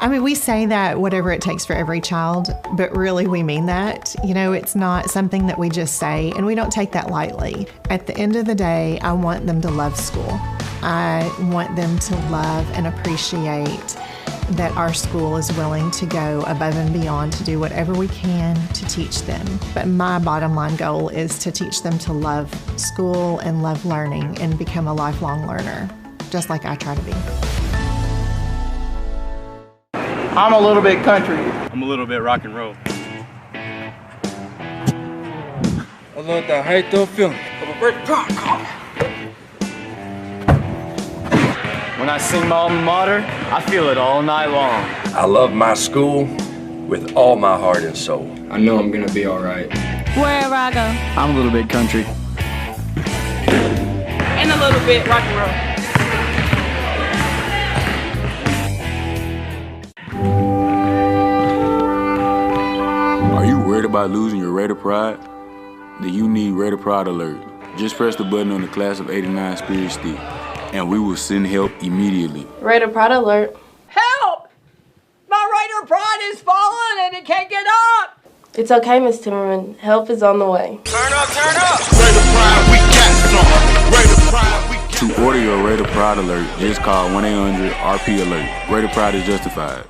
I mean, we say that whatever it takes for every child, but really we mean that. You know, it's not something that we just say, and we don't take that lightly. At the end of the day, I want them to love school. I want them to love and appreciate that our school is willing to go above and beyond to do whatever we can to teach them. But my bottom line goal is to teach them to love school and love learning and become a lifelong learner, just like I try to be. I'm a little bit country. I'm a little bit rock and roll. I love the hate the feeling of a great rock. When I sing my alma mater, I feel it all night long. I love my school with all my heart and soul. I know I'm gonna be alright. Wherever I go. I'm a little bit country. And a little bit rock and roll. Are you worried about losing your Raider Pride? Then you need Raider Pride Alert. Just press the button on the Class of '89 Spirit Stick, and we will send help immediately. Raider Pride Alert. Help! My Raider Pride is falling and it can't get up! It's okay, Miss Timmerman. Help is on the way. Turn up, turn up! Raider Pride, we got some. Raider Pride, we got some. To order your Raider Pride Alert, just call 1-800-RP-ALERT. Raider Pride is justified.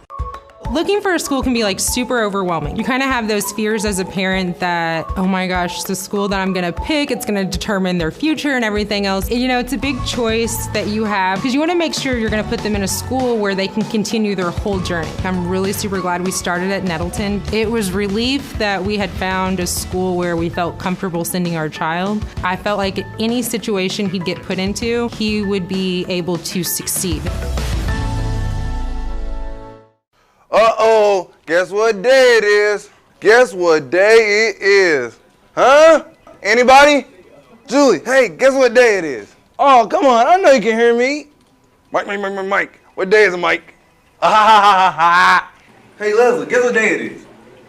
Looking for a school can be like super overwhelming. You kind of have those fears as a parent that, oh my gosh, the school that I'm gonna pick, it's gonna determine their future and everything else. You know, it's a big choice that you have because you wanna make sure you're gonna put them in a school where they can continue their whole journey. I'm really super glad we started at Nettleton. It was relief that we had found a school where we felt comfortable sending our child. I felt like any situation he'd get put into, he would be able to succeed. Uh-oh, guess what day it is? Guess what day it is? Huh? Anybody? Julie, hey, guess what day it is? Oh, come on, I know you can hear me. Mike. What day is it, Mike? Hey, Leslie, guess what day it is?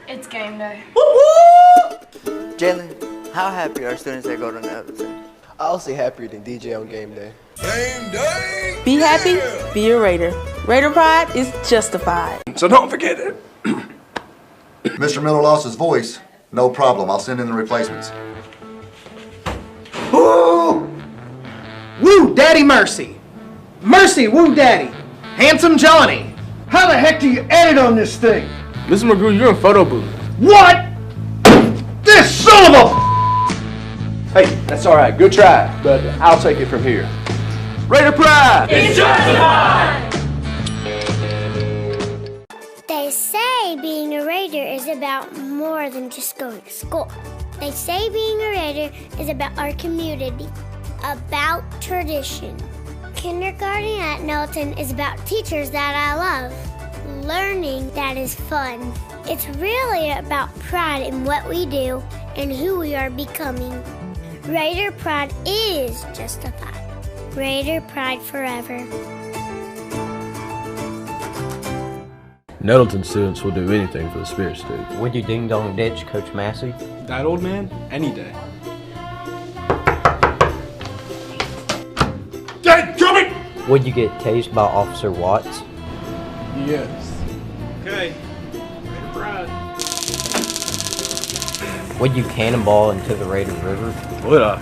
It's game day. Woo-woo! Jalen, how happy are students that go to Nettleton? I'll say happier than DJ on game day. Game day! Be happy, be a Raider. Raider Pride is justified. So don't forget it. Mr. Miller lost his voice. No problem, I'll send in the replacements. Woo! Woo, Daddy Mercy. Mercy, woo, Daddy. Handsome Johnny. How the heck do you edit on this thing? Mr. McGrew, you're in photo booth. What? This son of a... Hey, that's alright, good try, but I'll take it from here. Raider Pride! It's justified! They say being a Raider is about more than just going to school. They say being a Raider is about our community, about tradition. Kindergarten at Nettleton is about teachers that I love, learning that is fun. It's really about pride in what we do and who we are becoming. Raider Pride is justified. Raider Pride forever. Nettleton students will do anything for the Spirit Stick. Would you ding dong ditch Coach Massey? That old man? Any day. Dad, drop it! Would you get tased by Officer Watts? Yes. Okay. Raider Pride. Would you cannonball into the Raider River? Would I?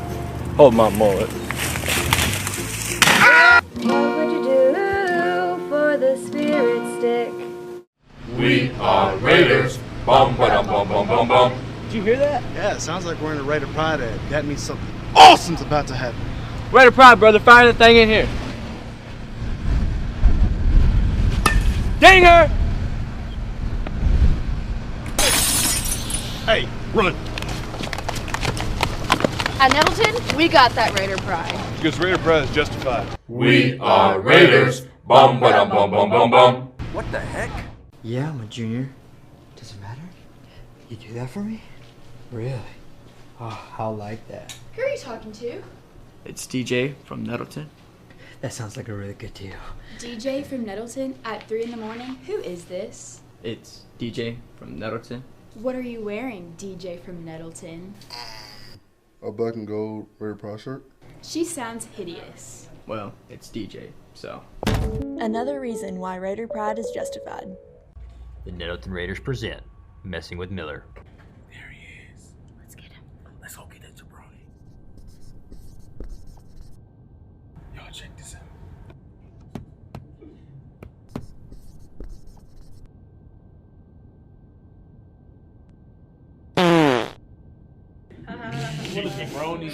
Hold my mullet. What would you do for the Spirit Stick? We are Raiders. Bum, ba-dum, bum, bum, bum, bum. Did you hear that? Yeah, it sounds like we're in a Raider Pride ad. That means something awesome's about to happen. Raider Pride, brother. Fire the thing in here. Dang her! Hey, run. At Nettleton, we got that Raider Pride. Because Raider Pride is justified. We are Raiders. Bum, ba-dum, bum, bum, bum, bum. What the heck? Yeah, I'm a junior. Does it matter? You do that for me? Really? Oh, I like that. Who are you talking to? It's DJ from Nettleton. That sounds like a really good deal. DJ from Nettleton at 3 in the morning? Who is this? It's DJ from Nettleton. What are you wearing, DJ from Nettleton? A black and gold Raider Pride shirt. She sounds hideous. Well, it's DJ, so. Another reason why Raider Pride is justified. The Nettleton Raiders present Messing with Miller. There he is. Let's get him. Let's go get that jabroni. Y'all check this out. What a jabroni.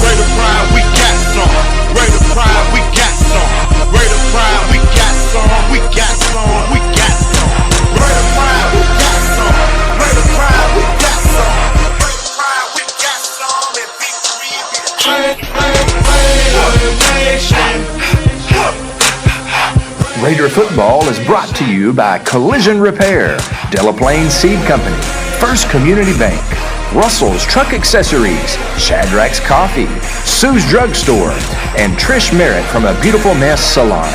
Raider pride, we got some. Raider pride, we got some. Raider pride, we got some. We got some. We got some. Raider pride, we got some. Raider pride, we got some. Raider pride, we got some. And victory be the Raider Football is brought to you by Collision Repair, Delaplane Seed Company, First Community Bank, Russell's Truck Accessories, Shadrack's Coffee, Sue's Drugstore, and Trish Merritt from A Beautiful Mess Salon.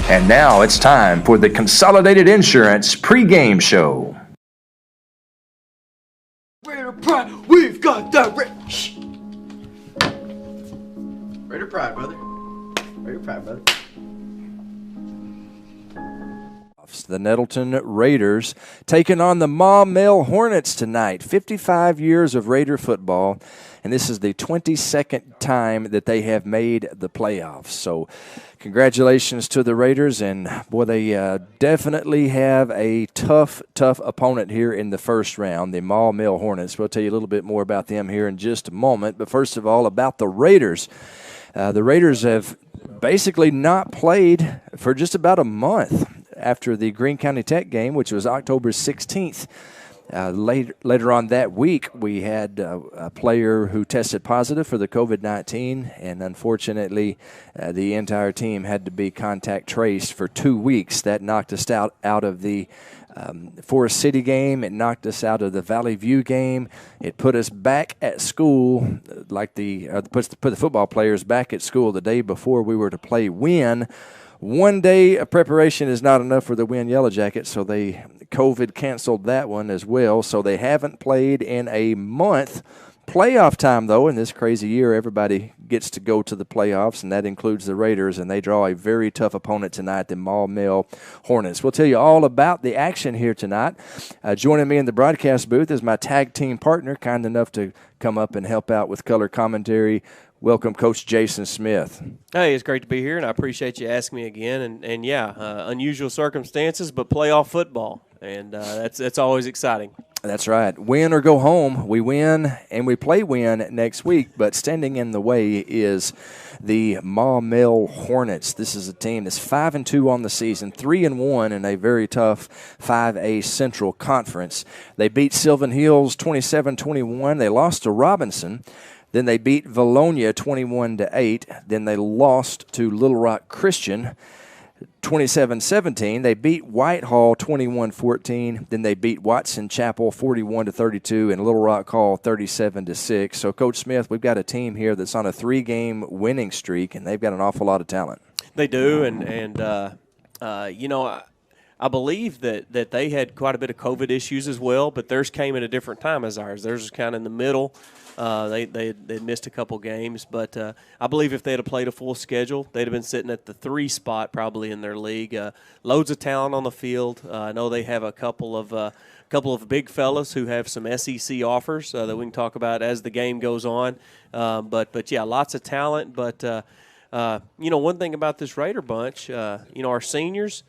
And now it's time for the Consolidated Insurance pregame show. Raider Pride, we've got that Raider Pride, brother. Raider Pride, brother. The Nettleton Raiders taking on the Maumelle Hornets tonight. 55 years of Raider football, and this is the 22nd time that they have made the playoffs. So congratulations to the Raiders, and boy, they definitely have a tough opponent here in the first round, the Maumelle Hornets. We'll tell you a little bit more about them here in just a moment, but first of all, about the Raiders. The Raiders have basically not played for just about a month after the Greene County Tech game, which was October 16th. Later on that week, we had a player who tested positive for the COVID-19, and unfortunately, the entire team had to be contact traced for 2 weeks. That knocked us out of the Forest City game. It knocked us out of the Valley View game. It put us back at school, put the football players back at school the day before we were to play Wynn. 1 day of preparation is not enough for the Wynn Yellow Jackets, so COVID canceled that one as well. So they haven't played in a month. Playoff time, though, in this crazy year, everybody gets to go to the playoffs, and that includes the Raiders, and they draw a very tough opponent tonight, the Maumelle Hornets. We'll tell you all about the action here tonight. Joining me in the broadcast booth is my tag team partner, kind enough to come up and help out with color commentary. Welcome, Coach Jason Smith. Hey, it's great to be here, and I appreciate you asking me again. And unusual circumstances, but playoff football, and that's always exciting. That's right. Win or go home. We win, and we play Win next week, but standing in the way is the Maumelle Hornets. This is a team that's 5-2 on the season, 3-1 in a very tough 5A Central Conference. They beat Sylvan Hills 27-21. They lost to Robinson. Then they beat Valonia 21-8. Then they lost to Little Rock Christian 27-17. They beat Whitehall 21-14. Then they beat Watson Chapel 41-32 and Little Rock Hall 37-6. So, Coach Smith, we've got a team here that's on a 3-game winning streak, and they've got an awful lot of talent. They do, and I believe that they had quite a bit of COVID issues as well, but theirs came at a different time as ours. Theirs was kind of in the middle. They missed a couple games, but I believe if they had played a full schedule, they'd have been sitting at the 3 spot probably in their league. Loads of talent on the field. I know they have a couple of big fellas who have some SEC offers that we can talk about as the game goes on. But yeah, lots of talent. But one thing about this Raider bunch, our seniors,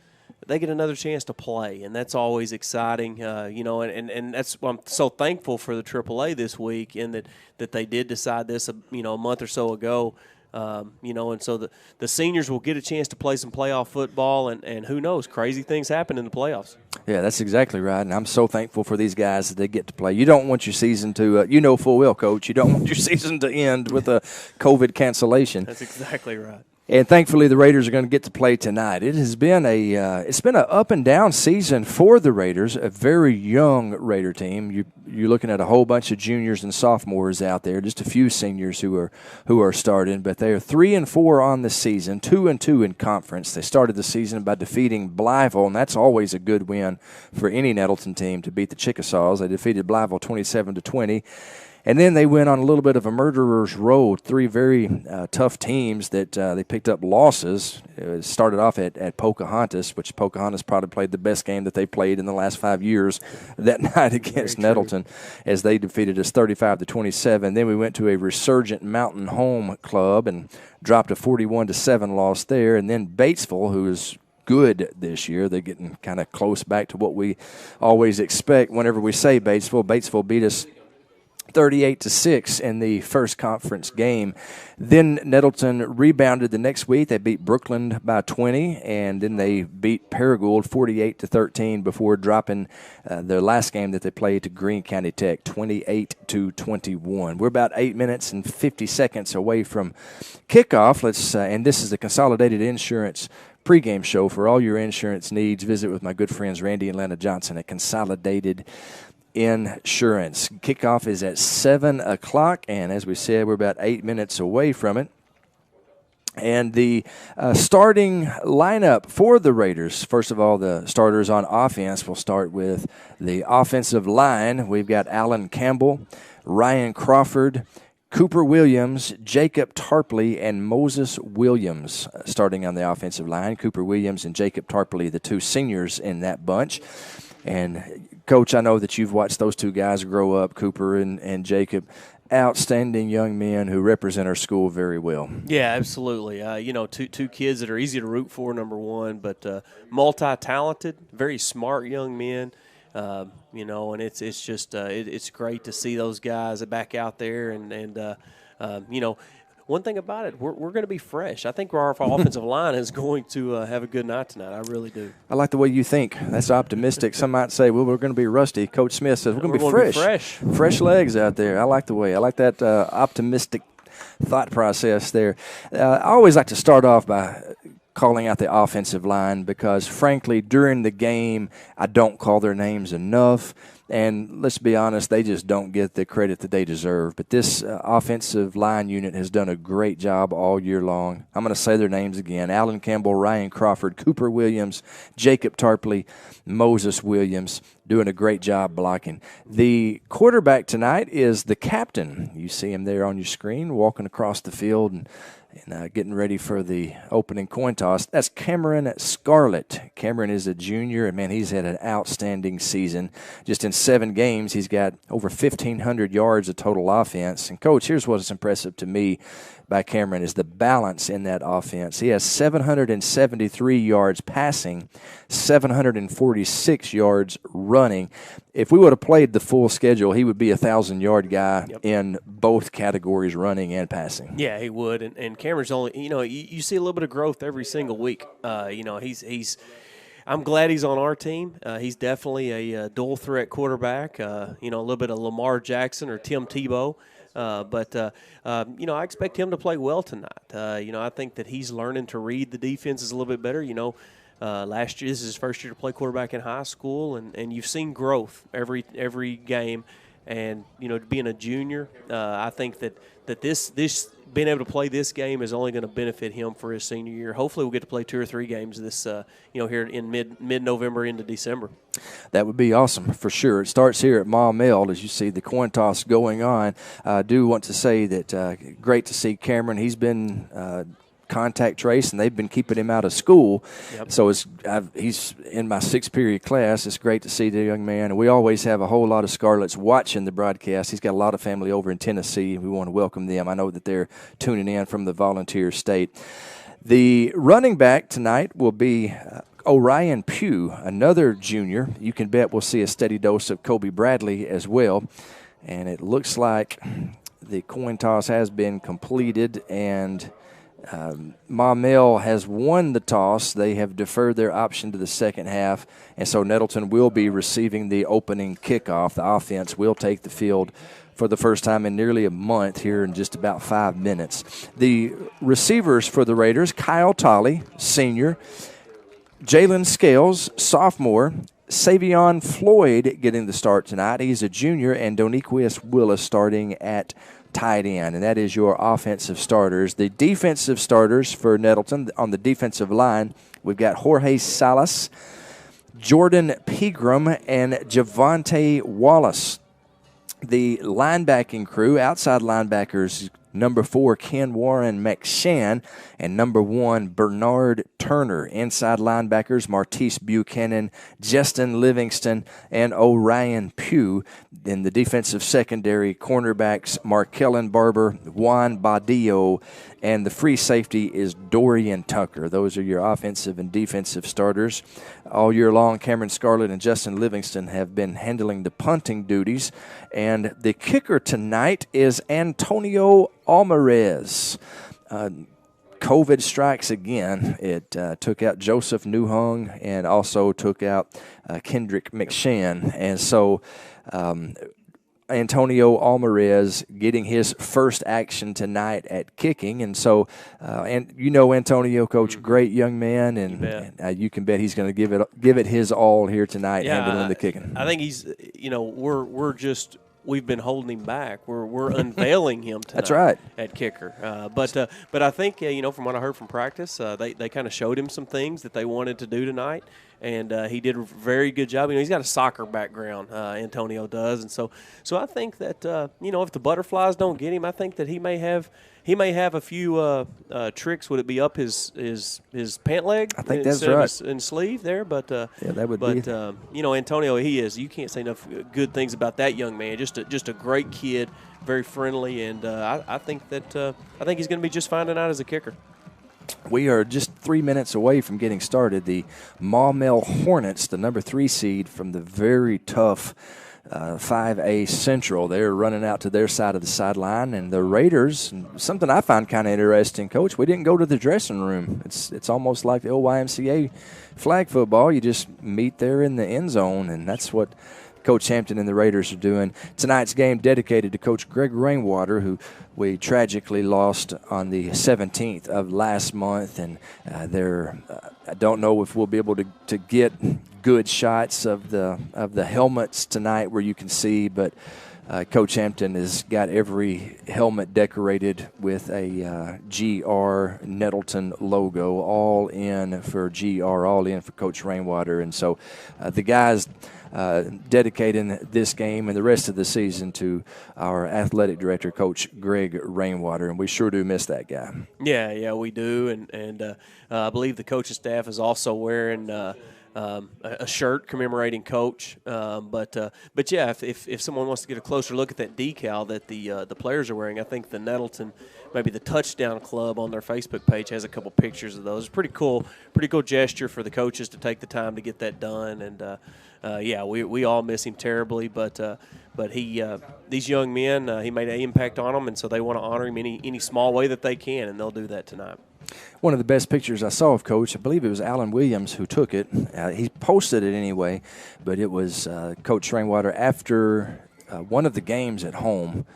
they get another chance to play, and that's always exciting, and that's why I'm so thankful for the AAA this week, in that they did decide this, a month or so ago, and so the seniors will get a chance to play some playoff football, and who knows, crazy things happen in the playoffs. Yeah, that's exactly right, and I'm so thankful for these guys that they get to play. You don't want your season to, full well, Coach, you don't want your season to end with a COVID cancellation. That's exactly right. And thankfully, the Raiders are going to get to play tonight. It has been it's been an up and down season for the Raiders. A very young Raider team. You're looking at a whole bunch of juniors and sophomores out there. Just a few seniors who are starting, but they are 3-4 on the season, 2-2 in conference. They started the season by defeating Blytheville, and that's always a good win for any Nettleton team to beat the Chickasaws. They defeated Blytheville 27-20. And then they went on a little bit of a murderer's row, 3 very tough teams that they picked up losses. It started off at Pocahontas, which Pocahontas probably played the best game that they played in the last 5 years that night against Nettleton, as they defeated us 35-27. Then we went to a resurgent Mountain Home Club and dropped a 41-7 loss there. And then Batesville, who is good this year. They're getting kind of close back to what we always expect whenever we say Batesville. Batesville beat us 38-6 in the first conference game. Then Nettleton rebounded the next week. They beat Brookland by 20, and then they beat Paragould 48-13 before dropping their last game that they played to Greene County Tech 28-21. We're about 8 minutes and 50 seconds away from kickoff. And this is the Consolidated Insurance pregame show. For all your insurance needs, visit with my good friends Randy and Lana Johnson at Consolidated Insurance. Kickoff is at 7 o'clock, and as we said, we're about 8 minutes away from it. And the starting lineup for the Raiders, first of all, the starters on offense, we'll start with the offensive line. We've got Alan Campbell, Ryan Crawford, Cooper Williams, Jacob Tarpley, and Moses Williams starting on the offensive line. Cooper Williams and Jacob Tarpley, the 2 seniors in that bunch. And, Coach, I know that you've watched those 2 guys grow up, Cooper and Jacob. Outstanding young men who represent our school very well. Yeah, absolutely. Two kids that are easy to root for, number one, but multi-talented, very smart young men. And it's just it's great to see those guys back out there. And one thing about it, we're going to be fresh. I think our offensive line is going to have a good night tonight. I really do. I like the way you think. That's optimistic. Some might say, well, we're going to be rusty. Coach Smith says we're going to be fresh. Fresh legs out there. I like that optimistic thought process there. I always like to start off by calling out the offensive line because, frankly, during the game, I don't call their names enough. And let's be honest, they just don't get the credit that they deserve. But this offensive line unit has done a great job all year long. I'm going to say their names again. Alan Campbell, Ryan Crawford, Cooper Williams, Jacob Tarpley, Moses Williams, doing a great job blocking. The quarterback tonight is the captain. You see him there on your screen walking across the field and getting ready for the opening coin toss. That's Cameron Scarlett. Cameron is a junior, and, man, he's had an outstanding season. Just in 7 games, he's got over 1,500 yards of total offense. And, Coach, here's what's impressive to me by Cameron is the balance in that offense. He has 773 yards passing, 746 yards running. If we would have played the full schedule, he would be a 1,000-yard guy in both categories, running and passing. Yeah, he would. And Cameron's only, you see a little bit of growth every single week. He's I'm glad he's on our team. He's definitely a dual threat quarterback. A little bit of Lamar Jackson or Tim Tebow. I expect him to play well tonight. I think that he's learning to read the defenses a little bit better. Last year, this is his first year to play quarterback in high school, and you've seen growth every game. And, being a junior, I think that this being able to play this game is only going to benefit him for his senior year. Hopefully we'll get to play 2 or 3 games this, here in mid-November into December. That would be awesome for sure. It starts here at Maumelle as you see the coin toss going on. I do want to say that great to see Cameron. He's been contact trace, and they've been keeping him out of school. Yep. So he's in my 6th period class. It's great to see the young man. And we always have a whole lot of Scarlets watching the broadcast. He's got a lot of family over in Tennessee. We want to welcome them. I know that they're tuning in from the Volunteer State. The running back tonight will be Orion Pugh, another junior. You can bet we'll see a steady dose of Kobe Bradley as well. And it looks like the coin toss has been completed, and Maumelle has won the toss. They have deferred their option to the second half, and so Nettleton will be receiving the opening kickoff. The offense will take the field for the first time in nearly a month here in just about 5 minutes. The receivers for the Raiders, Kyle Tolley, senior, Jalen Scales, sophomore, Savion Floyd getting the start tonight. He's a junior, and Doniquez Willis starting at tight end, and that is your offensive starters. The defensive starters for Nettleton on the defensive line, we've got Jorge Salas, Jordan Pegram, and Javante Wallace. The linebacking crew, outside linebackers, number 4, Ken Warren McShann, and number 1, Bernard Turner. Inside linebackers, Martise Buchanan, Justin Livingston, and Orion Pugh. In the defensive secondary, cornerbacks, Markellen Barber, Juan Badillo, and the free safety is Dorian Tucker. Those are your offensive and defensive starters. All year long, Cameron Scarlett and Justin Livingston have been handling the punting duties. And the kicker tonight is Antonio Alvarez. COVID strikes again. It took out Joseph Newhung and also took out Kendrick McShann. And so Antonio Alvarez getting his first action tonight at kicking. And so, and you know Antonio, Coach, great young man, and you can bet he's going to give it his all here tonight, handling the kicking. I think he's, we've been holding him back. We're unveiling him tonight. That's right. At kicker. But I think from what I heard from practice, they kind of showed him some things that they wanted to do tonight, and he did a very good job. He's got a soccer background, Antonio does, and so I think that if the butterflies don't get him, I think that he may have a few tricks. Would it be up his pant leg? I think that's right. And sleeve there, but that would be. Antonio, you can't say enough good things about that young man. Just a great kid, very friendly, and I think he's going to be just fine tonight as a kicker. We are just 3 minutes away from getting started. The Maumelle Hornets, the number 3 seed from the very tough 5A Central. They're running out to their side of the sideline, and the Raiders, something I find kind of interesting, Coach, we didn't go to the dressing room. It's almost like the old YMCA flag football. You just meet there in the end zone, and that's what Coach Hampton and the Raiders are doing. Tonight's game dedicated to Coach Greg Rainwater, who we tragically lost on the 17th of last month, and I don't know if we'll be able to get good shots of the helmets tonight where you can see, but Coach Hampton has got every helmet decorated with a GR Nettleton logo, all in for GR, all in for Coach Rainwater. And so the guys dedicating this game and the rest of the season to our athletic director, Coach Greg Rainwater, and we sure do miss that guy. Yeah, we do, and I believe the coaching staff is also wearing a shirt commemorating Coach. But yeah, if someone wants to get a closer look at that decal that the players are wearing, I think the Nettleton, maybe the Touchdown Club on their Facebook page has a couple pictures of those. It's pretty cool gesture for the coaches to take the time to get that done. And we all miss him terribly, but he these young men, he made an impact on them, and so they want to honor him any small way that they can, and they'll do that tonight. One of the best pictures I saw of Coach, I believe it was Alan Williams who took it. He posted it anyway, but it was Coach Rainwater after one of the games at home,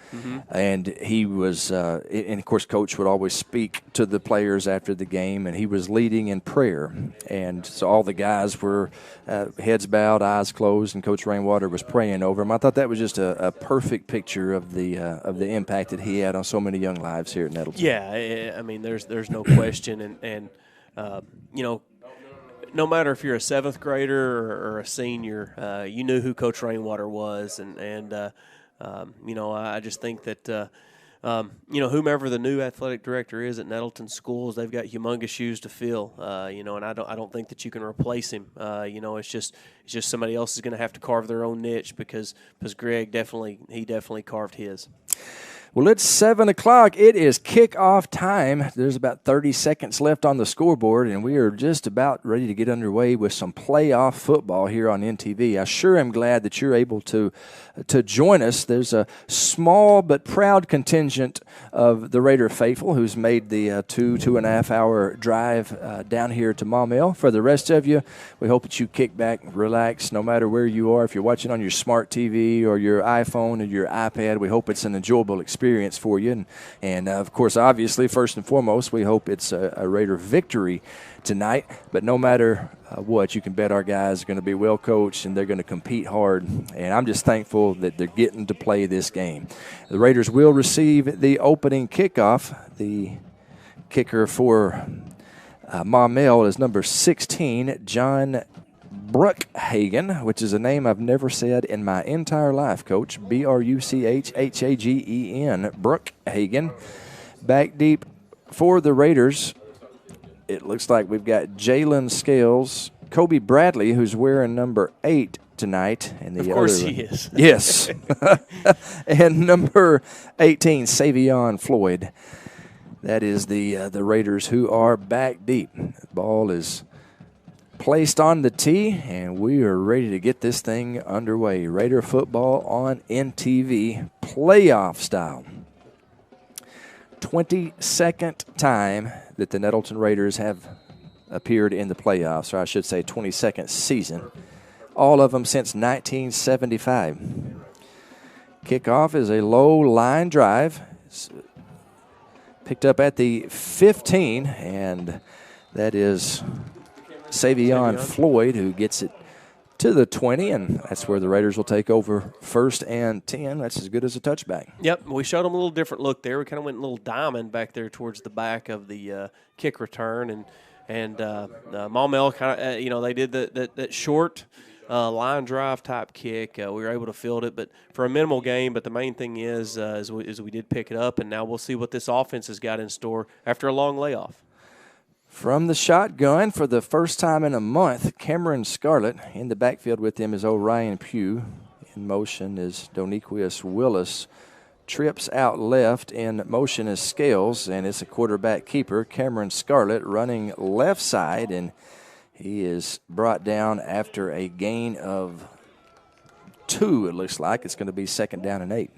and he was, and of course, Coach would always speak to the players after the game, and he was leading in prayer, and so all the guys were heads bowed, eyes closed, and Coach Rainwater was praying over them. I thought that was just a perfect picture of the impact that he had on so many young lives here at Nettleton. Yeah, I mean, there's no question, and no matter if you're a 7th grader or a senior, you knew who Coach Rainwater was, and I just think that whomever the new athletic director is at Nettleton Schools, they've got humongous shoes to fill, and I don't think that you can replace him. It's just somebody else is going to have to carve their own niche because Greg definitely carved his. Well, it's 7 o'clock. It is kickoff time. There's about 30 seconds left on the scoreboard, and we are just about ready to get underway with some playoff football here on NTV. I sure am glad that you're able to join us. There's a small but proud contingent of the Raider faithful who's made the 2.5 hour drive down here to Maumelle. For the rest of you, we hope that you kick back, relax, no matter where you are. If you're watching on your smart TV or your iPhone or your iPad, we hope it's an enjoyable experience for you. And of course, obviously, first and foremost, we hope it's a Raider victory tonight. But no matter what, you can bet our guys are going to be well coached and they're going to compete hard. And I'm just thankful that they're getting to play this game. The Raiders will receive the opening kickoff. The kicker for Maumelle is number 16, John Bruckhagen, which is a name I've never said in my entire life, Coach. Bruchhagen. Bruckhagen. Back deep for the Raiders, it looks like we've got Jalen Scales, Kobe Bradley, who's wearing number 8 tonight. And the of course other, he is. Yes. And number 18, Savion Floyd. That is the Raiders, who are back deep. The ball is placed on the tee, and we are ready to get this thing underway. Raider football on NTV, playoff style. 22nd time that the Nettleton Raiders have appeared in the playoffs, or I should say 22nd season. All of them since 1975. Kickoff is a low line drive. It's picked up at the 15, and that is Savion Floyd who gets it to the 20, and that's where the Raiders will take over 1st and 10. That's as good as a touchback. Yep, we showed them a little different look there. We kind of went a little diamond back there towards the back of the kick return, and Maumelle kind of, they did that short line drive type kick. We were able to field it, but for a minimal gain. But the main thing is we did pick it up, and now we'll see what this offense has got in store after a long layoff. From the shotgun for the first time in a month, Cameron Scarlett. In the backfield with him is Orion Pugh. In motion is Doniquius Willis. Trips out left. In motion is Scales, and it's a quarterback keeper. Cameron Scarlett running left side, and he is brought down after a gain of 2, it looks like. It's going to be 2nd down and 8.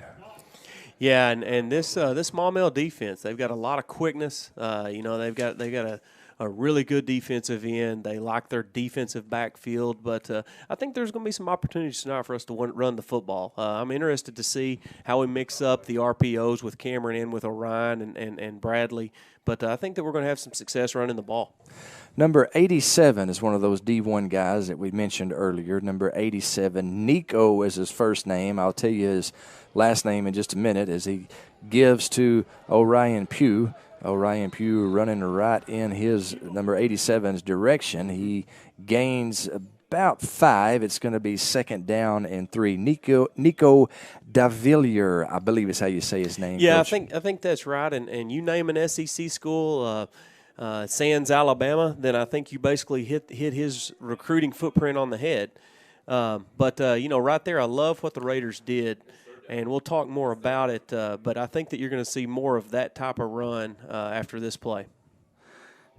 Yeah, and this Maumelle defense, they've got a lot of quickness. They've got a really good defensive end. They like their defensive backfield, but I think there's going to be some opportunities tonight for us to run the football. I'm interested to see how we mix up the RPOs with Cameron and with Orion and Bradley, but I think that we're going to have some success running the ball. Number 87 is one of those D1 guys that we mentioned earlier. Number 87, Nico is his first name. I'll tell you his last name in just a minute as he gives to Orion Pugh. Orion Pugh running right in his number 87's direction. He gains about 5. It's going to be 2nd down and 3. Nico Davillier, I believe is how you say his name. Yeah, Coach. I think that's right. And you name an SEC school, sans Alabama, then I think you basically hit his recruiting footprint on the head. But right there, I love what the Raiders did. And we'll talk more about it, but I think that you're going to see more of that type of run after this play.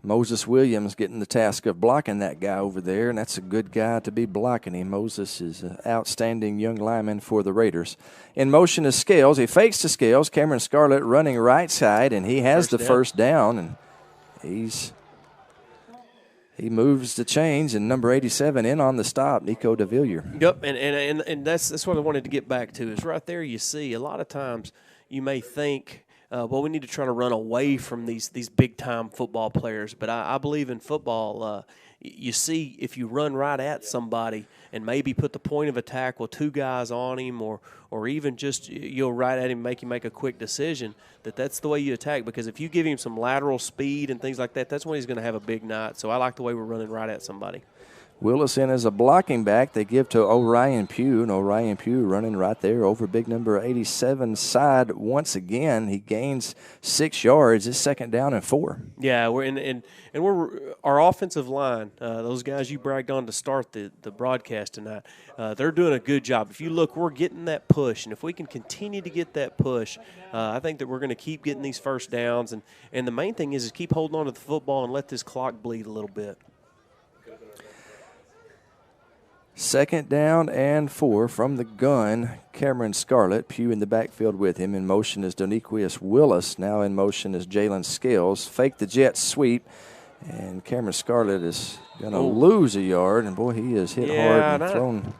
Moses Williams getting the task of blocking that guy over there, and that's a good guy to be blocking him. Moses is an outstanding young lineman for the Raiders. In motion is Scales. He fakes to Scales. Cameron Scarlett running right side, and he has first down, and he moves the chains, and number 87 in on the stop, Nico Davillier. Yep, and that's what I wanted to get back to is right there you see a lot of times you may think, we need to try to run away from these big-time football players. But I believe in football, you see if you run right at somebody and maybe put the point of attack with 2 guys on him or even just you'll right at him, make a quick decision, that's the way you attack. Because if you give him some lateral speed and things like that, that's when he's going to have a big night. So I like the way we're running right at somebody. Willis in as a blocking back. They give to Orion Pugh, and Orion Pugh running right there over big number 87's side once again. He gains 6 yards. It's 2nd down and 4. Yeah, we're our offensive line. Those guys you bragged on to start the broadcast tonight. They're doing a good job. If you look, we're getting that push, and if we can continue to get that push, I think that we're going to keep getting these first downs. And the main thing is keep holding on to the football and let this clock bleed a little bit. 2nd down and 4 from the gun. Cameron Scarlett, Pugh in the backfield with him. In motion is Doniquius Willis. Now in motion is Jalen Scales. Fake the jet sweep, and Cameron Scarlett is going to lose a yard. And boy, he is hit hard and thrown.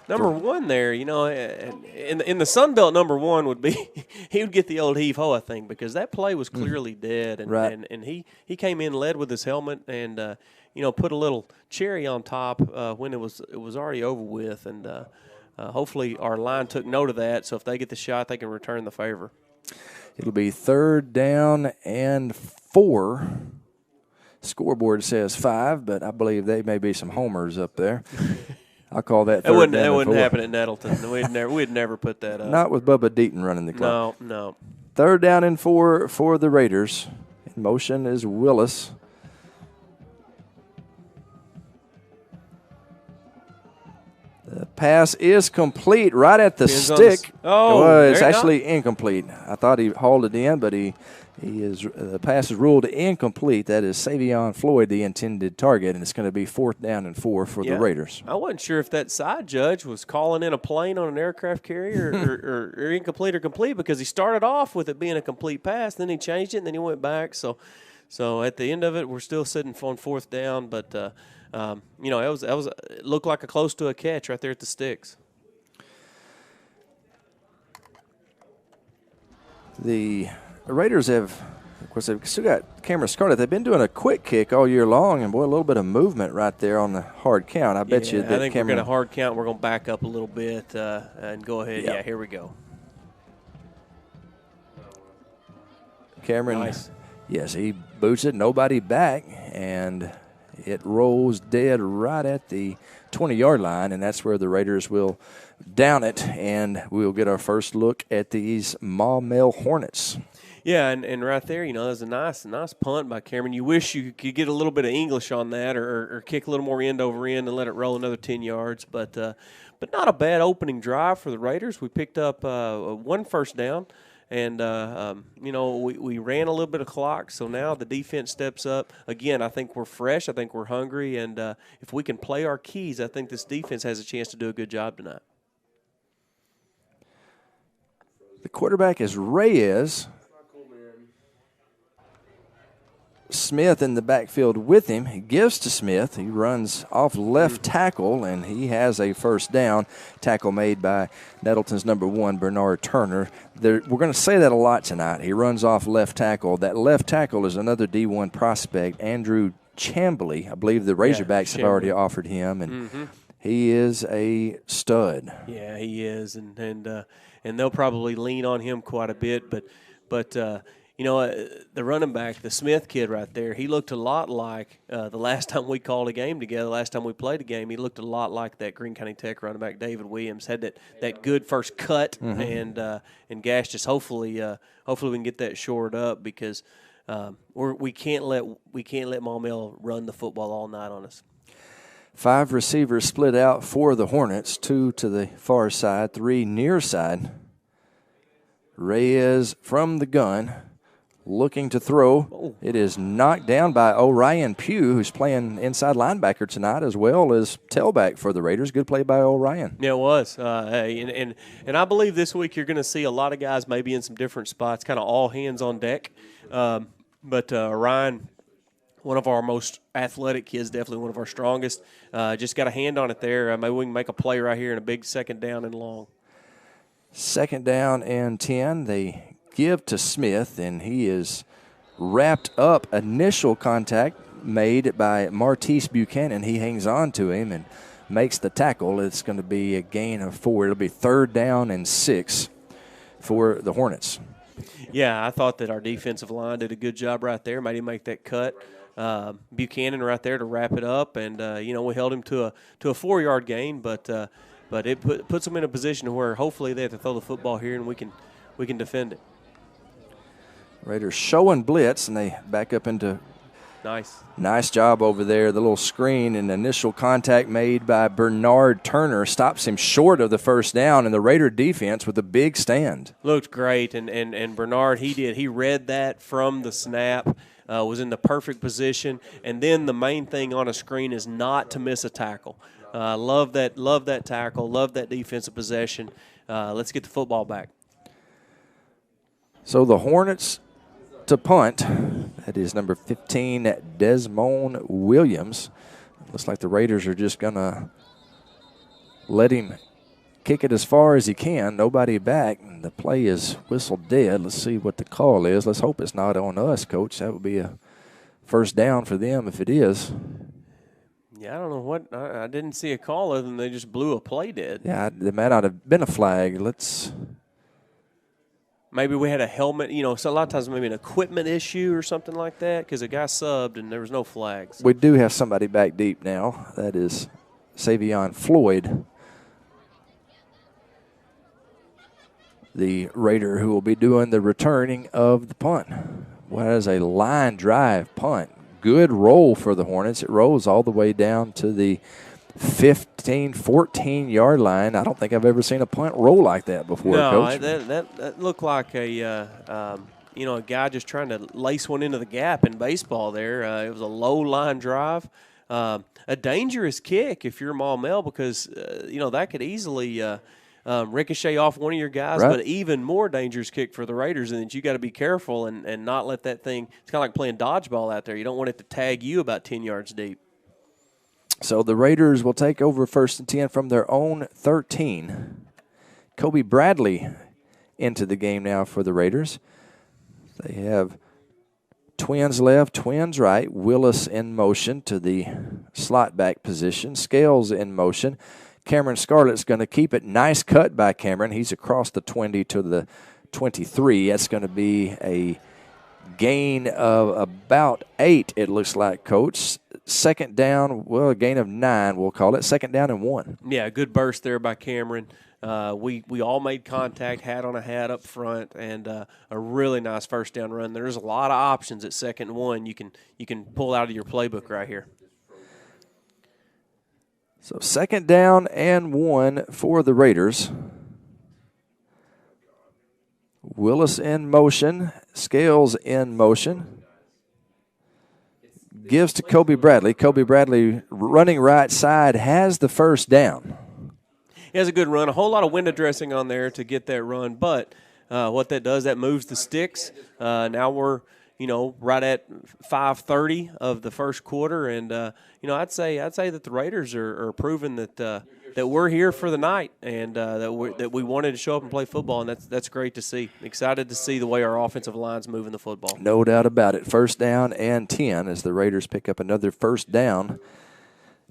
Number 1 there, in the Sun Belt, number 1 would be he would get the old heave-ho, I think, because that play was clearly dead. And, right. and he came in, led with his helmet, and put a little cherry on top when it was already over with. And hopefully our line took note of that, so if they get the shot, they can return the favor. It'll be 3rd down and 4. Scoreboard says 5, but I believe they may be some homers up there. I'll call that That third wouldn't, down that and wouldn't 4. happen at Nettleton. We'd never put that up. Not with Bubba Deaton running the clock. No. Third down and 4 for the Raiders. In motion is Willis. The pass is complete right at the stick. It's actually incomplete. I thought he hauled it in, but the pass is ruled incomplete. That is Savion Floyd, the intended target, and it's going to be 4th down and 4 for the Raiders. I wasn't sure if that side judge was calling in a plane on an aircraft carrier or incomplete or complete, because he started off with it being a complete pass, then he changed it, and then he went back. So at the end of it, we're still sitting on 4th down, but it looked like close to a catch right there at the sticks. The Raiders have, of course, they've still got Cameron Scarlett. They've been doing a quick kick all year long, and boy, a little bit of movement right there on the hard count. I bet you that I think Cameron, we're going to hard count. We're going to back up a little bit and go ahead. Yep. Yeah, here we go. Cameron, nice. Yes, he boots it, nobody back, and it rolls dead right at the 20-yard line, and that's where the Raiders will down it, and we'll get our first look at these Maumelle Hornets. Yeah, and right there, there's a nice punt by Cameron. You wish you could get a little bit of English on that, or kick a little more end over end and let it roll another 10 yards. But not a bad opening drive for the Raiders. We picked up 1 first down. And, we ran a little bit of clock, so now the defense steps up. Again, I think we're fresh. I think we're hungry. And if we can play our keys, I think this defense has a chance to do a good job tonight. The quarterback is Reyes. Smith in the backfield with him. He gives to Smith. He runs off left tackle, and he has a first down. Tackle made by Nettleton's number 1, Bernard Turner. We're going to say that a lot tonight. He runs off left tackle. That left tackle is another D1 prospect, Andrew Chambly. I believe the Razorbacks have already offered him, and he is a stud. Yeah, he is, and they'll probably lean on him quite a bit, but the running back, the Smith kid right there, he looked a lot like the last time we called a game together, last time we played a game, he looked a lot like that Greene County Tech running back David Williams. Had that good first cut and gashed us. Hopefully we can get that shored up, because we can't let Maumelle run the football all night on us. 5 receivers split out for the Hornets, 2 to the far side, 3 near side. Reyes from the gun, looking to throw. It is knocked down by Orion Pugh, who's playing inside linebacker tonight as well as tailback for the Raiders. Good play by Orion. Yeah, it was. And I believe this week you're going to see a lot of guys maybe in some different spots, kind of all hands on deck. But Orion, one of our most athletic kids, definitely one of our strongest, just got a hand on it there. Maybe we can make a play right here in a big 2nd down and long. 2nd down and 10. They give to Smith, and he is wrapped up. Initial contact made by Martise Buchanan. He hangs on to him and makes the tackle. It's going to be a gain of 4. It'll be 3rd down and 6 for the Hornets. Yeah, I thought that our defensive line did a good job right there. Made him make that cut. Buchanan right there to wrap it up, and we held him to a 4-yard gain, but it puts them in a position where hopefully they have to throw the football here and we can defend it. Raiders showing blitz, and they back up into nice job over there. The little screen and initial contact made by Bernard Turner stops him short of the first down, and the Raider defense with a big stand. Looked great, and Bernard, he read that from the snap, was in the perfect position, and then the main thing on a screen is not to miss a tackle. Love that tackle, love that defensive possession. Let's get the football back. So the Hornets to punt. That is number 15, Desmond Williams. Looks like the Raiders are just going to let him kick it as far as he can. Nobody back. The play is whistled dead. Let's see what the call is. Let's hope it's not on us, Coach. That would be a first down for them if it is. Yeah, I don't know what. I didn't see a call other than they just blew a play dead. Yeah, there might not have been a flag. maybe we had a helmet, so a lot of times maybe an equipment issue or something like that because a guy subbed and there was no flags. We do have somebody back deep now. That is Savion Floyd, the Raider who will be doing the returning of the punt. What is a line drive punt. Good roll for the Hornets. It rolls all the way down to the 15, 14-yard line. I don't think I've ever seen a punt roll like that before, Coach. No, that looked like a guy just trying to lace one into the gap in baseball there. It was a low line drive. A dangerous kick if you're Maumelle because, that could easily ricochet off one of your guys, right. But even more dangerous kick for the Raiders, and that you got to be careful and not let that thing – it's kind of like playing dodgeball out there. You don't want it to tag you about 10 yards deep. So the Raiders will take over 1st and 10 from their own 13. Kobe Bradley into the game now for the Raiders. They have twins left, twins right. Willis in motion to the slot back position. Scales in motion. Cameron Scarlett's going to keep it. Nice cut by Cameron. He's across the 20 to the 23. That's going to be a gain of about 8, it looks like, Coach. Second down, a gain of 9, we'll call it. 2nd down and 1. Yeah, good burst there by Cameron. We all made contact, hat on a hat up front, and a really nice first down run. There's a lot of options at 2nd and 1 you can pull out of your playbook right here. So 2nd down and 1 for the Raiders. Willis in motion. Scales in motion. Gives to Kobe Bradley. Kobe Bradley running right side has the first down. He has a good run. A whole lot of window dressing on there to get that run. But what that does, that moves the sticks. Now we're, right at 5:30 of the first quarter. And, I'd say that the Raiders are proving that we're here for the night and that we wanted to show up and play football. And that's great to see. Excited to see the way our offensive line's moving the football. No doubt about it. 1st down and 10 as the Raiders pick up another first down.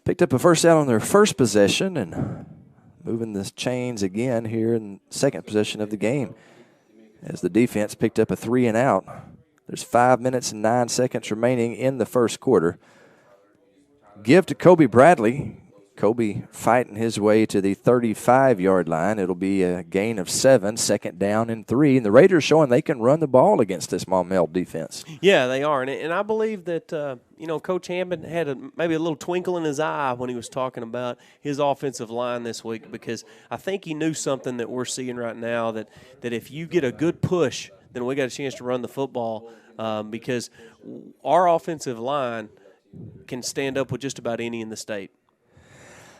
Picked up a first down on their first possession and moving the chains again here in second possession of the game as the defense picked up a 3 and out. There's 5 minutes and 9 seconds remaining in the first quarter. Give to Kobe Bradley. Kobe fighting his way to the 35-yard line. It'll be a gain of 7, 2nd down and 3. And the Raiders showing they can run the ball against this Maumelle defense. Yeah, they are. And I believe that, Coach Hammond had maybe a little twinkle in his eye when he was talking about his offensive line this week because I think he knew something that we're seeing right now, that if you get a good push, then we got a chance to run the football because our offensive line can stand up with just about any in the state.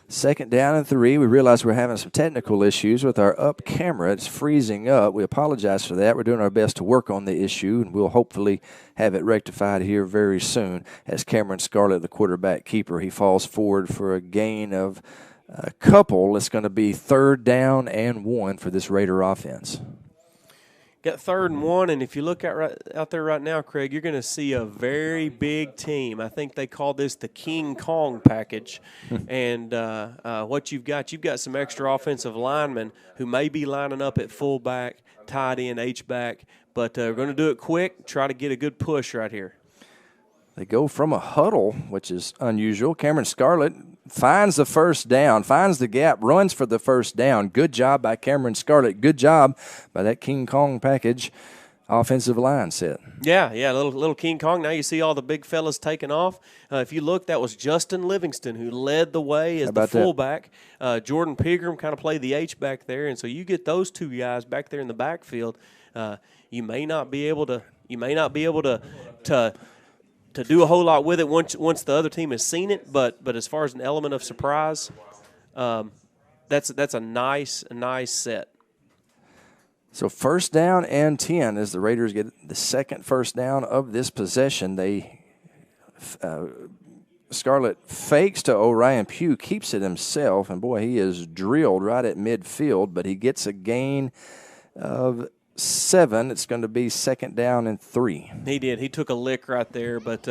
2nd down and 3. We realize we're having some technical issues with our up camera. It's freezing up. We apologize for that. We're doing our best to work on the issue, and we'll hopefully have it rectified here very soon. As Cameron Scarlett, the quarterback keeper, he falls forward for a gain of a couple. It's going to be 3rd down and 1 for this Raider offense. Got 3rd and 1, and if you look out there right now, Craig, you're going to see a very big team. I think they call this the King Kong package. And what you've got some extra offensive linemen who may be lining up at fullback, tight end, H-back, but we're going to do it quick, try to get a good push right here. They go from a huddle, which is unusual. Cameron Scarlett finds the first down, finds the gap, runs for the first down. Good job by Cameron Scarlett. Good job by that King Kong package offensive line set. Yeah, little King Kong. Now you see all the big fellas taking off. If you look, that was Justin Livingston who led the way as the fullback. Jordan Pigram kind of played the H back there, and so you get those two guys back there in the backfield. You may not be able to do a whole lot with it once the other team has seen it, but as far as an element of surprise, that's a nice set. So 1st down and 10 as the Raiders get the second first down of this possession. Scarlett fakes to Orion Pugh, keeps it himself, and boy, he is drilled right at midfield, but he gets a gain of 7. It's going to be 2nd down and 3. He did. He took a lick right there, but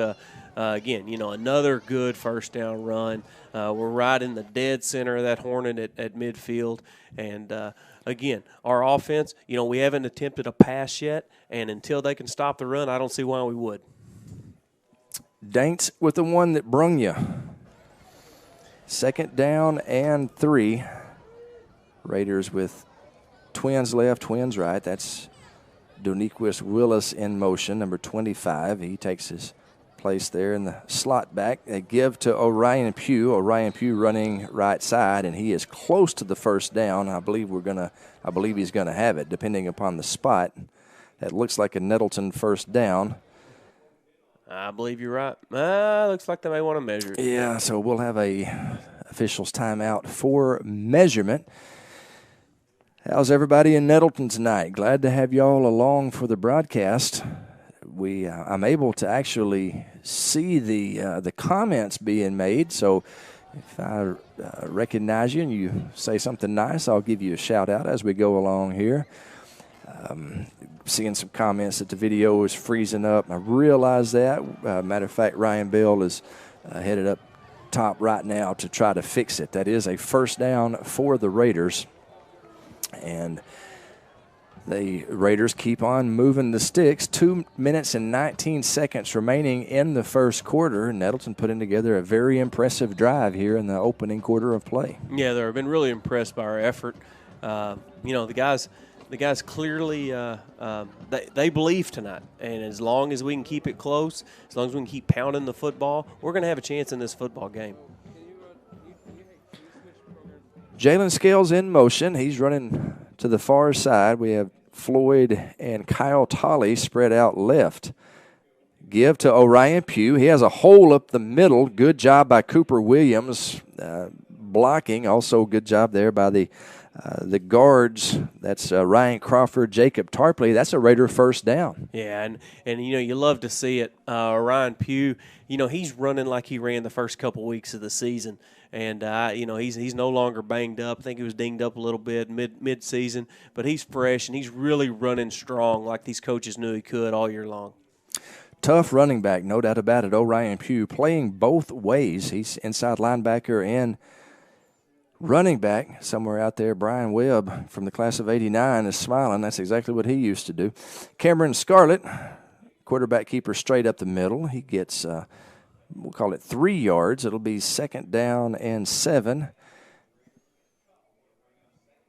Again, another good first down run. We're right in the dead center of that Hornet at midfield. And, again, our offense, we haven't attempted a pass yet, and until they can stop the run, I don't see why we would. Daints with the one that brung you. 2nd down and 3. Raiders with twins left, twins right. That's Doniquist Willis in motion, number 25. He takes his place there in the slot back. They give to Orion Pugh. Orion Pugh running right side, and he is close to the first down. I believe he's gonna have it, depending upon the spot. That looks like a Nettleton first down. I believe you're right. Looks like they may want to measure it. Yeah, so we'll have a officials timeout for measurement. How's everybody in Nettleton tonight? Glad to have y'all along for the broadcast. I'm able to actually see the comments being made, so if I recognize you and you say something nice, I'll give you a shout out as we go along here. Seeing some comments that the video is freezing up. I realize that. Matter of fact, Ryan Bell is headed up top right now to try to fix it. That is a first down for the Raiders. And the Raiders keep on moving the sticks. 2 minutes and 19 seconds remaining in the first quarter. Nettleton putting together a very impressive drive here in the opening quarter of play. Yeah, they've been really impressed by our effort. The guys clearly they believe tonight, and as long as we can keep it close, as long as we can keep pounding the football, we're going to have a chance in this football game. Jalen Scales in motion. He's running to the far side. We have Floyd and Kyle Tolley spread out left. Give to Orion Pugh. He has a hole up the middle. Good job by Cooper Williams blocking. Also good job there by the guards. That's Ryan Crawford, Jacob Tarpley. That's a Raider first down. Yeah, and you love to see it. Ryan Pugh, he's running like he ran the first couple weeks of the season. And, he's no longer banged up. I think he was dinged up a little bit mid-season. But he's fresh, and he's really running strong like these coaches knew he could all year long. Tough running back, no doubt about it. Orion Pugh playing both ways. He's inside linebacker and running back somewhere out there. Brian Webb from the class of 89 is smiling. That's exactly what he used to do. Cameron Scarlett, quarterback keeper straight up the middle. He gets, we'll call it 3 yards. It'll be 2nd down and 7.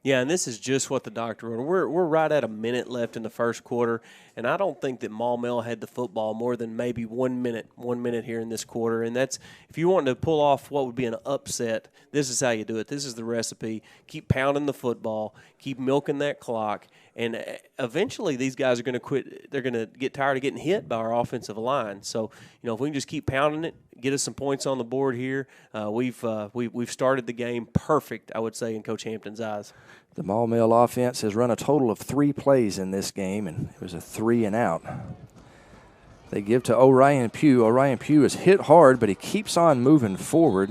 Yeah, and this is just what the doctor wrote. We're right at a minute left in the first quarter, and I don't think that Maumelle had the football more than maybe 1 minute here in this quarter. And that's, if you want to pull off what would be an upset, this is how you do it. This is the recipe. Keep pounding the football, keep milking that clock, and eventually these guys are going to quit. They're going to get tired of getting hit by our offensive line. So, if we can just keep pounding it, get us some points on the board here, we've started the game perfect, I would say, in Coach Hampton's eyes. The Maumelle offense has run a total of 3 plays in this game, and it was a 3 and out. They give to Orion Pugh. Orion Pugh is hit hard, but he keeps on moving forward.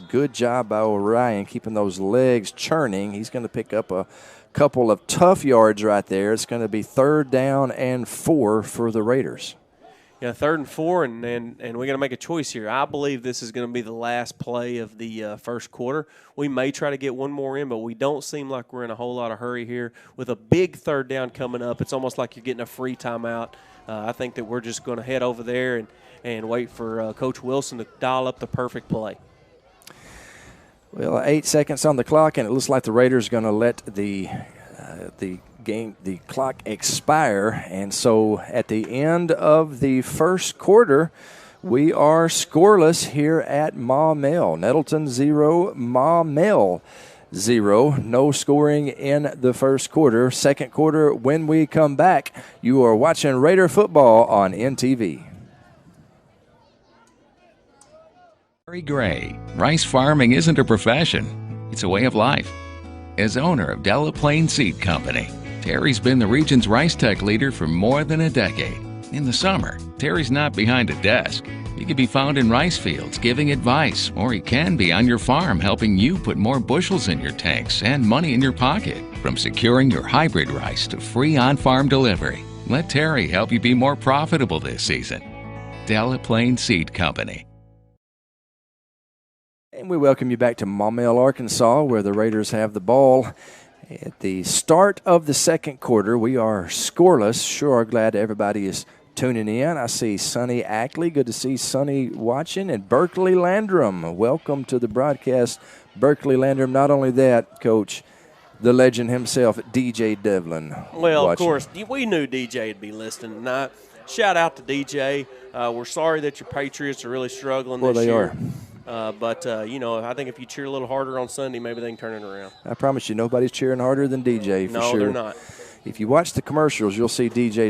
Good job by Orion keeping those legs churning. He's going to pick up a couple of tough yards right there. It's going to be 3rd down and 4 for the Raiders. Yeah, 3rd and 4, and we're going to make a choice here. I believe this is going to be the last play of the first quarter. We may try to get one more in, but we don't seem like we're in a whole lot of hurry here. With a big 3rd down coming up, it's almost like you're getting a free timeout. I think that we're just going to head over there and wait for Coach Wilson to dial up the perfect play. Well, 8 seconds on the clock, and it looks like the Raiders are going to let the clock expire. And so at the end of the first quarter, we are scoreless here at Maumelle. Nettleton 0, Maumelle 0. No scoring in the first quarter. Second quarter, when we come back, you are watching Raider football on NTV. Terry Gray, rice farming isn't a profession, it's a way of life. As owner of Nettleton Seed Company, Terry's been the region's rice tech leader for more than a decade. In the summer, Terry's not behind a desk. He can be found in rice fields giving advice, or he can be on your farm helping you put more bushels in your tanks and money in your pocket. From securing your hybrid rice to free on-farm delivery, let Terry help you be more profitable this season. Delaplane Seed Company. And we welcome you back to Maumelle, Arkansas, where the Raiders have the ball. At the start of the second quarter, we are scoreless. Sure are glad everybody is tuning in. I see Sonny Ackley. Good to see Sonny watching. And Berkeley Landrum. Welcome to the broadcast, Berkeley Landrum. Not only that, Coach, the legend himself, DJ Devlin. Well, watching. Of course, we knew DJ would be listening tonight. Shout out to DJ. We're sorry that your Patriots are really struggling this year. Well, they are. But I think if you cheer a little harder on Sunday, maybe they can turn it around. I promise you, nobody's cheering harder than DJ for no, sure. They're not. If you watch the commercials, you'll see DJ